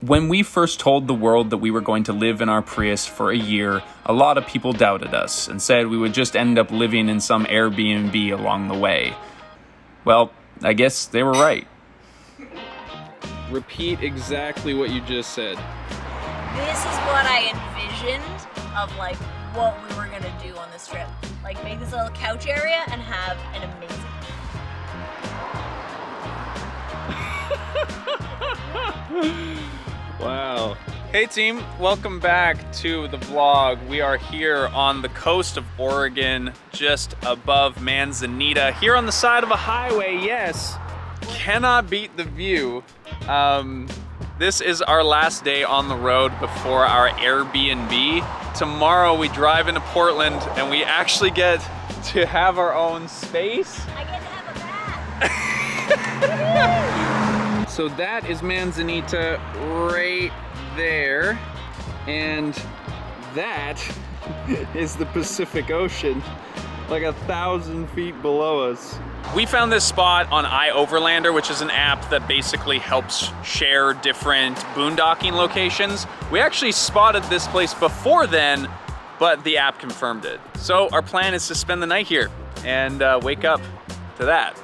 When we first told the world that we were going to live in our Prius for a year, a lot of people doubted us and said we would just end up living in some Airbnb along the way. Well, I guess they were right. Repeat exactly what you just said. This is what I envisioned of like what we were gonna do on this trip. Like make this little couch area and have an amazing Wow. Hey team, welcome back to the vlog. We are here on the coast of Oregon, just above Manzanita, here on the side of a highway, yes. Cannot beat the view. This is our last day on the road before our Airbnb. Tomorrow we drive into Portland and we actually get to have our own space. I get to have a bath. So that is Manzanita right there, and that is the Pacific Ocean, like 1,000 feet below us. We found this spot on iOverlander, which is an app that basically helps share different boondocking locations. We actually spotted this place before then, but the app confirmed it. So our plan is to spend the night here and wake up to that.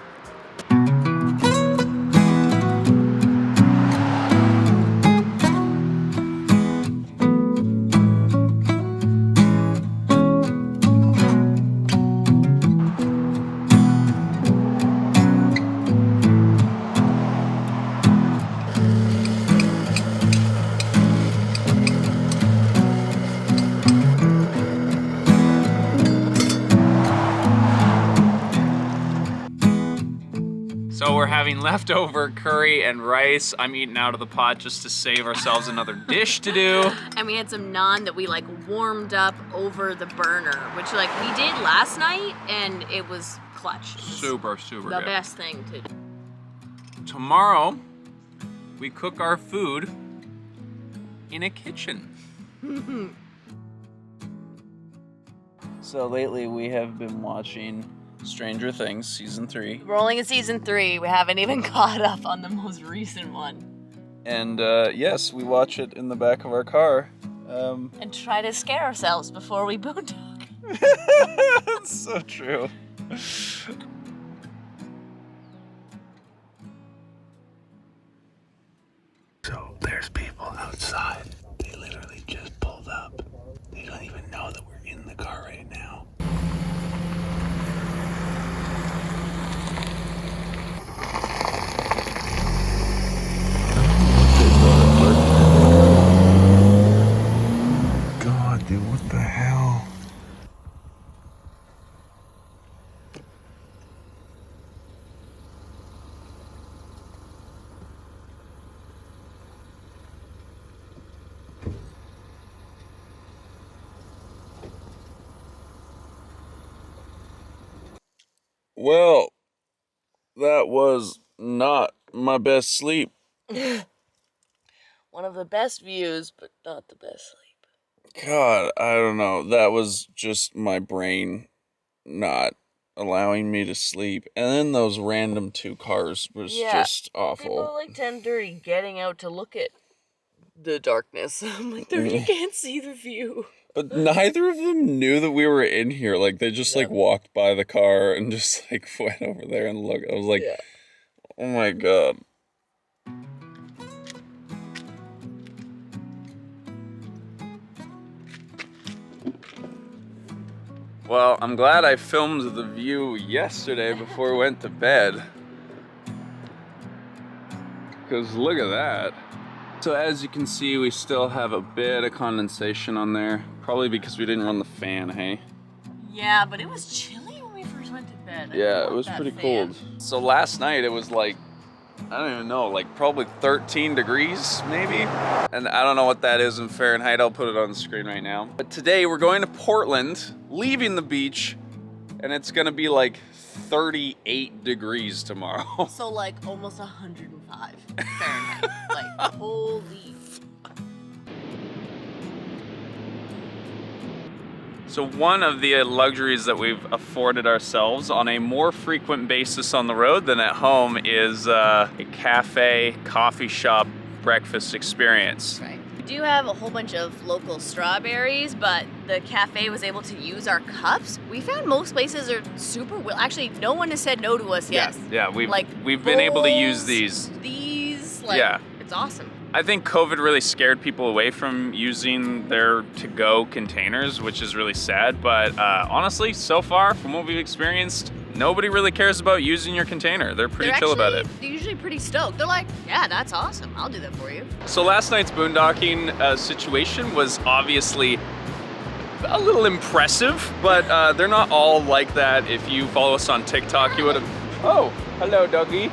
So we're having leftover curry and rice. I'm eating out of the pot just to save ourselves another dish to do. And we had some naan that we like warmed up over the burner, which like we did last night and it was clutch. It was super the good. best thing to do. Tomorrow, we cook our food in a kitchen. So lately we have been watching Stranger Things season 3. We're only in season 3. We haven't even caught up on the most recent one. And yes, we watch it in the back of our car. And try to scare ourselves before we boondock. That's so true. So there's people outside. They literally just pulled up. They don't even know that we're in the car right now. God, dude, what the hell? Well, that was not my best sleep. One of the best views, but not the best sleep. God, I don't know. That was just my brain not allowing me to sleep. And then those random 2 cars was just awful. People like 10:30 getting out to look at the darkness. I'm like, you can't see the view. But neither of them knew that we were in here. Like, they just, like, walked by the car and just, like, went over there and looked. I was like, oh my God. Well, I'm glad I filmed the view yesterday before we went to bed. Because look at that. So as you can see, we still have a bit of condensation on there. Probably because we didn't run the fan, hey? Yeah, but it was chilly when we first went to bed. Yeah, it was pretty cold. So last night it was like, I don't even know, like probably 13 degrees maybe? And I don't know what that is in Fahrenheit. I'll put it on the screen right now. But today we're going to Portland, leaving the beach, and it's gonna be like 38 degrees tomorrow. So like almost 105 Fahrenheit. Like, holy. So one of the luxuries that we've afforded ourselves on a more frequent basis on the road than at home is a cafe, coffee shop breakfast experience. Right. We do have a whole bunch of local strawberries, but the cafe was able to use our cups. We found most places are super actually, no one has said no to us yet. Yeah, we've been able to use these. It's awesome. I think COVID really scared people away from using their to-go containers, which is really sad. But honestly, so far, from what we've experienced, nobody really cares about using your container. They're pretty chill about it. They're usually pretty stoked. They're like, yeah, that's awesome. I'll do that for you. So last night's boondocking situation was obviously a little impressive, but they're not all like that. If you follow us on TikTok, you would have... Oh, hello, doggy.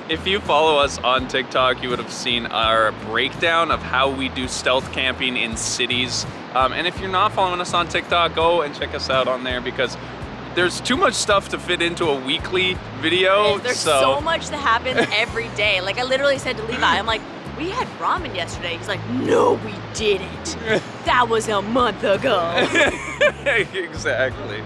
If you follow us on TikTok, you would have seen our breakdown of how we do stealth camping in cities. And if you're not following us on TikTok, go and check us out on there because there's too much stuff to fit into a weekly video. There's so much that happens every day. Like I literally said to Levi, I'm like, we had ramen yesterday. He's like, no, we didn't. That was a month ago. Exactly.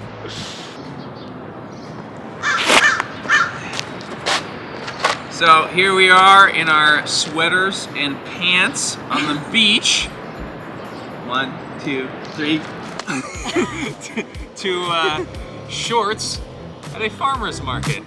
So here we are in our sweaters and pants on the beach. 1, 2, 3. Two shorts at a farmer's market.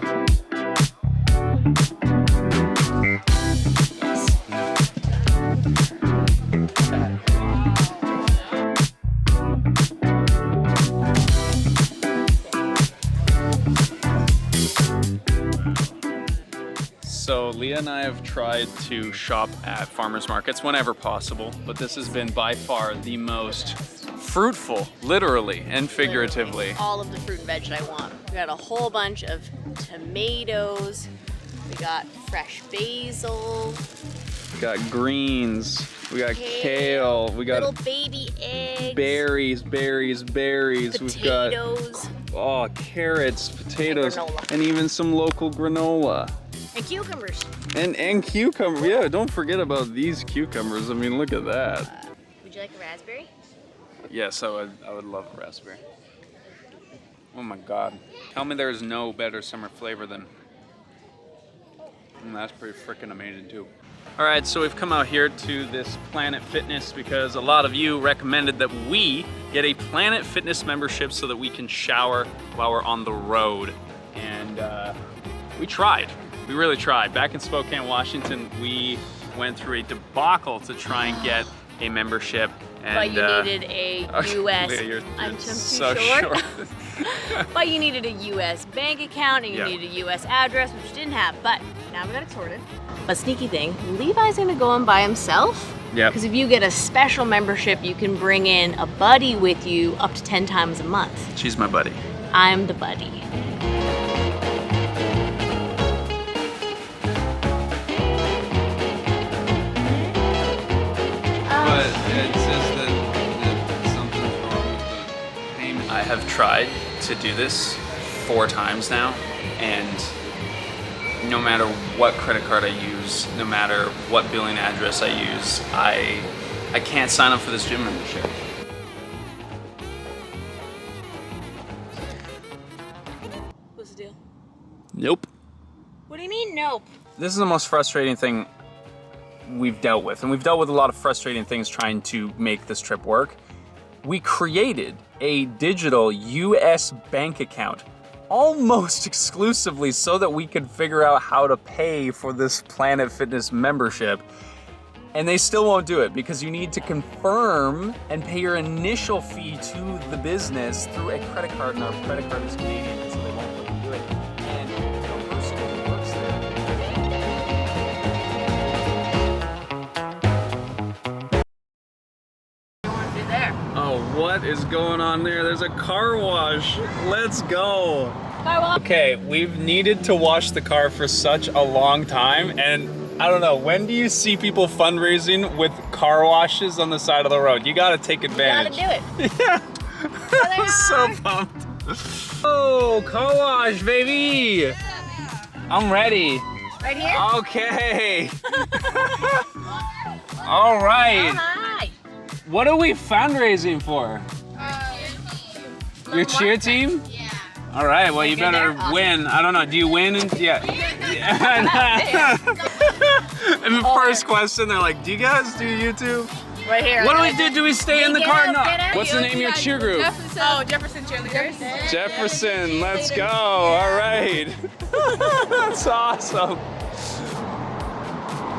So Leah and I have tried to shop at farmers markets whenever possible, but this has been by far the most fruitful, literally and figuratively. All of the fruit and veg that I want. We got a whole bunch of tomatoes. We got fresh basil. We got greens. We got kale. We got little baby eggs. Berries. Potatoes. We've got carrots, potatoes, granola. and even some local granola. And cucumbers. And cucumber. Yeah, don't forget about these cucumbers. I mean, look at that. Would you like a raspberry? Yes, I would love a raspberry. Oh my God. Tell me there's no better summer flavor than... that's pretty freaking amazing too. All right, so we've come out here to this Planet Fitness because a lot of you recommended that we get a Planet Fitness membership so that we can shower while we're on the road. And we tried. We really tried. Back in Spokane, Washington, we went through a debacle to try and get a membership. And, but you needed a U.S. Leah, I'm too so short. But you needed a U.S. bank account and you needed a U.S. address, which you didn't have. But now we got it sorted. A sneaky thing, Levi's gonna go in by himself. Yeah. Because if you get a special membership, you can bring in a buddy with you up to 10 times a month. She's my buddy. I'm the buddy. But it says that something's wrong with the payment. I have tried to do this 4 times now, and no matter what credit card I use, no matter what billing address I use, I can't sign up for this gym membership. What's the deal? Nope. What do you mean, nope? This is the most frustrating thing we've dealt with, and we've dealt with a lot of frustrating things trying to make this trip work. We created a digital US bank account almost exclusively so that we could figure out how to pay for this Planet Fitness membership, and they still won't do it because you need to confirm and pay your initial fee to the business through a credit card, and our credit card is Canadian, and so they won't let you do it. And the person who works there. Oh, what is going on there? There's a car wash. Let's go. Car wash. Okay, we've needed to wash the car for such a long time, and I don't know, when do you see people fundraising with car washes on the side of the road? You gotta take advantage. You gotta do it. Yeah. I was so pumped. Oh, car wash, baby. I'm ready. Right here? Okay. All right. Hi. What are we fundraising for? Your cheer team? Yeah. All right, well, you better there? win. I don't know, do you win? Yeah. And the first question, they're like, do you guys do YouTube? Right here. What do we do? Do we stay in the car? No. What's the name of your cheer group? Jefferson cheerleaders. Jefferson, let's go. All right. That's awesome.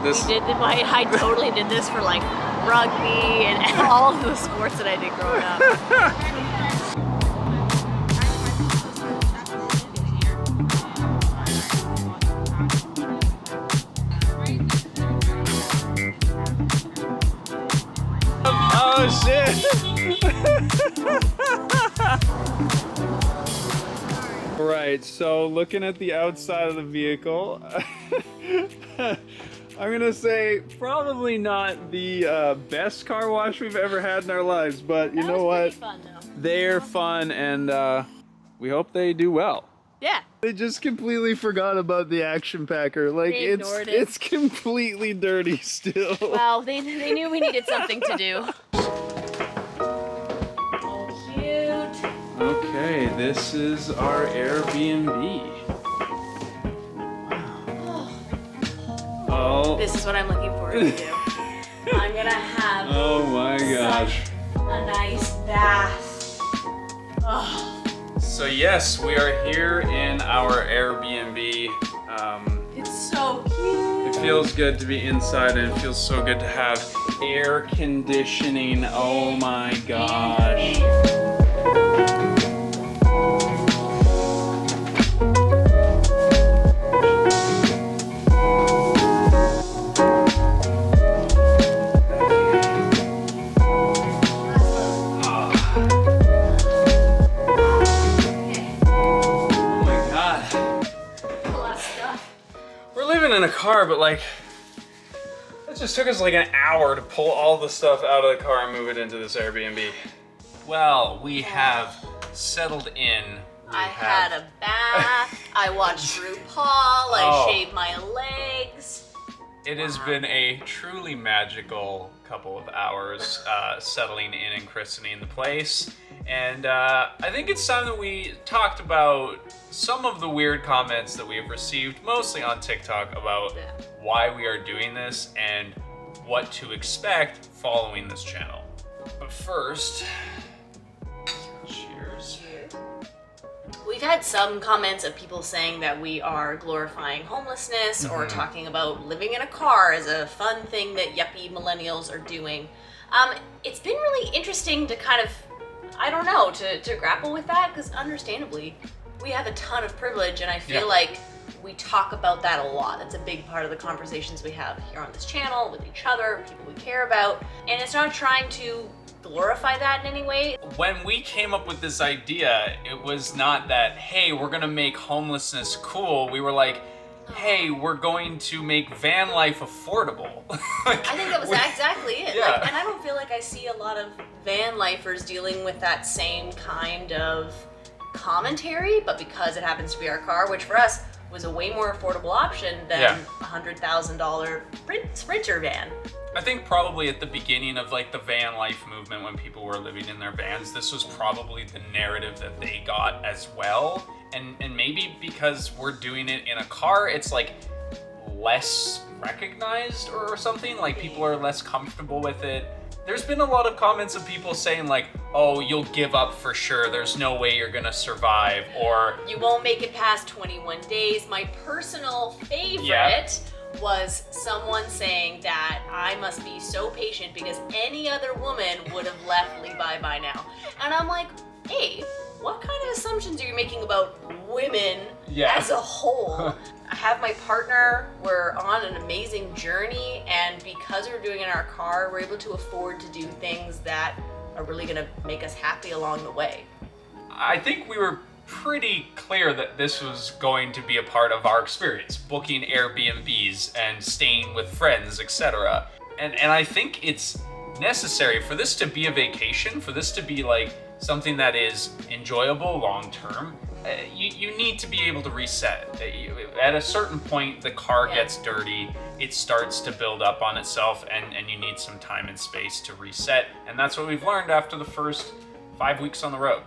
I totally did this for like rugby and all of the sports that I did growing up. Oh shit! Right, so looking at the outside of the vehicle, I'm gonna say probably not the best car wash we've ever had in our lives, but you know what? Fun, though. They're fun, and we hope they do well. Yeah. They just completely forgot about the action packer. Like They ignored it. it's completely dirty still. Well, they knew we needed something to do. Oh, cute. Okay, this is our Airbnb. Oh. This is what I'm looking forward to do. I'm gonna have Oh my gosh. a nice bath. Oh. So yes, we are here in our Airbnb. It's so cute. It feels good to be inside, and it feels so good to have air conditioning. Oh my gosh. In a car, but like it just took us like an hour to pull all the stuff out of the car and move it into this Airbnb. Well, we have settled in. I had a bath. I watched RuPaul. I shaved my legs. It has been a truly magical couple of hours settling in and christening the place. And I think it's time that we talked about some of the weird comments that we have received, mostly on TikTok, about why we are doing this and what to expect following this channel. But first, cheers. We've had some comments of people saying that we are glorifying homelessness or talking about living in a car as a fun thing that yuppie millennials are doing. It's been really interesting to kind of, I don't know, to grapple with that, because understandably, we have a ton of privilege, and I feel like we talk about that a lot. That's a big part of the conversations we have here on this channel, with each other, people we care about, and it's not trying to glorify that in any way. When we came up with this idea, it was not that, hey, we're gonna make homelessness cool. We were like, hey, we're going to make van life affordable. I think that was exactly it. Yeah. Like, and I don't feel like I see a lot of van lifers dealing with that same kind of commentary, but because it happens to be our car, which for us was a way more affordable option than a $100,000 Sprinter van. I think probably at the beginning of like the van life movement, when people were living in their vans, this was probably the narrative that they got as well. And maybe because we're doing it in a car, it's like less recognized or something, like people are less comfortable with it. There's been a lot of comments of people saying like, oh, you'll give up for sure, there's no way you're gonna survive, or you won't make it past 21 days. My personal favorite was someone saying that I must be so patient because any other woman would have left Levi by now. And I'm like, hey, what kind of assumptions are you making about women as a whole? I have my partner, we're on an amazing journey, and because we're doing it in our car, we're able to afford to do things that are really gonna make us happy along the way. I think we were pretty clear that this was going to be a part of our experience, booking Airbnbs and staying with friends, etc. And I think it's necessary for this to be a vacation, for this to be like something that is enjoyable long term. You need to be able to reset. At a certain point, the car gets dirty, it starts to build up on itself, and you need some time and space to reset. And that's what we've learned after the first 5 weeks on the road.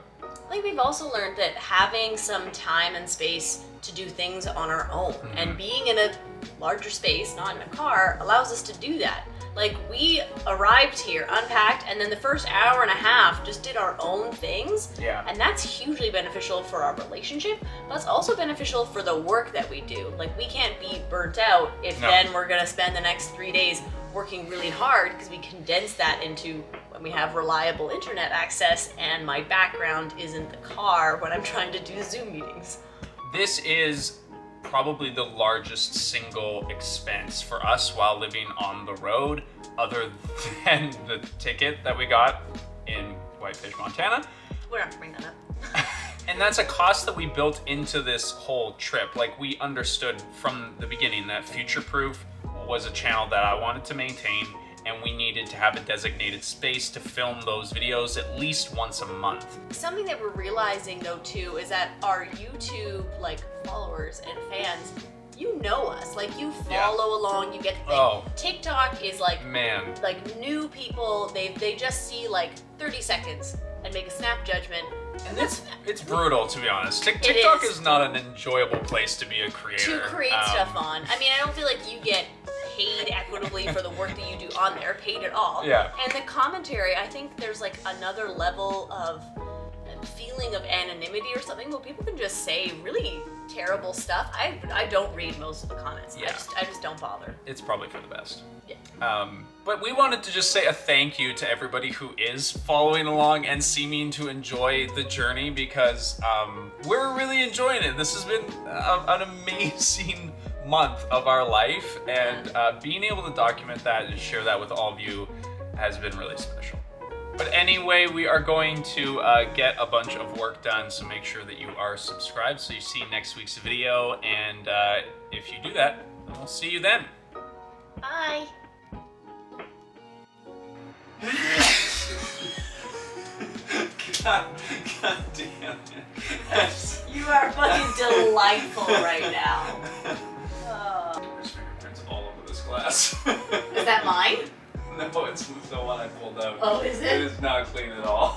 Like, we've also learned that having some time and space to do things on our own and being in a larger space, not in a car, allows us to do that. Like, we arrived here, unpacked, and then the first hour and a half just did our own things. Yeah. And that's hugely beneficial for our relationship, but it's also beneficial for the work that we do. Like, we can't be burnt out if then we're gonna spend the next 3 days working really hard, because we condense that into when we have reliable internet access and my background isn't the car when I'm trying to do Zoom meetings. This is probably the largest single expense for us while living on the road, other than the ticket that we got in Whitefish, Montana. We're not gonna bring that up. And that's a cost that we built into this whole trip. Like, we understood from the beginning that Future Proof was a channel that I wanted to maintain, and we needed to have a designated space to film those videos at least once a month. Something that we're realizing though too is that our YouTube followers and fans, you know us, like you follow along, you get the thing. Oh. TikTok is Man. like new people, they just see 30 seconds and make a snap judgment. And it's brutal, to be honest. TikTok is not an enjoyable place to be a creator. To create stuff on. I mean, I don't feel like you get paid equitably for the work that you do on there, paid at all. Yeah. And the commentary, I think there's another level of feeling of anonymity or something where people can just say really terrible stuff. I don't read most of the comments. Yeah. I just don't bother. It's probably for the best. Yeah. But we wanted to just say a thank you to everybody who is following along and seeming to enjoy the journey, because we're really enjoying it. This has been an amazing month of our life, and being able to document that and share that with all of you has been really special. But anyway, we are going to get a bunch of work done, so make sure that you are subscribed so you see next week's video, and if you do that, then we'll see you then. Bye. God damn it. You are fucking delightful right now. There's fingerprints all over this glass. Is that mine? No, it's the one I pulled out. Oh, is it? It is not clean at all.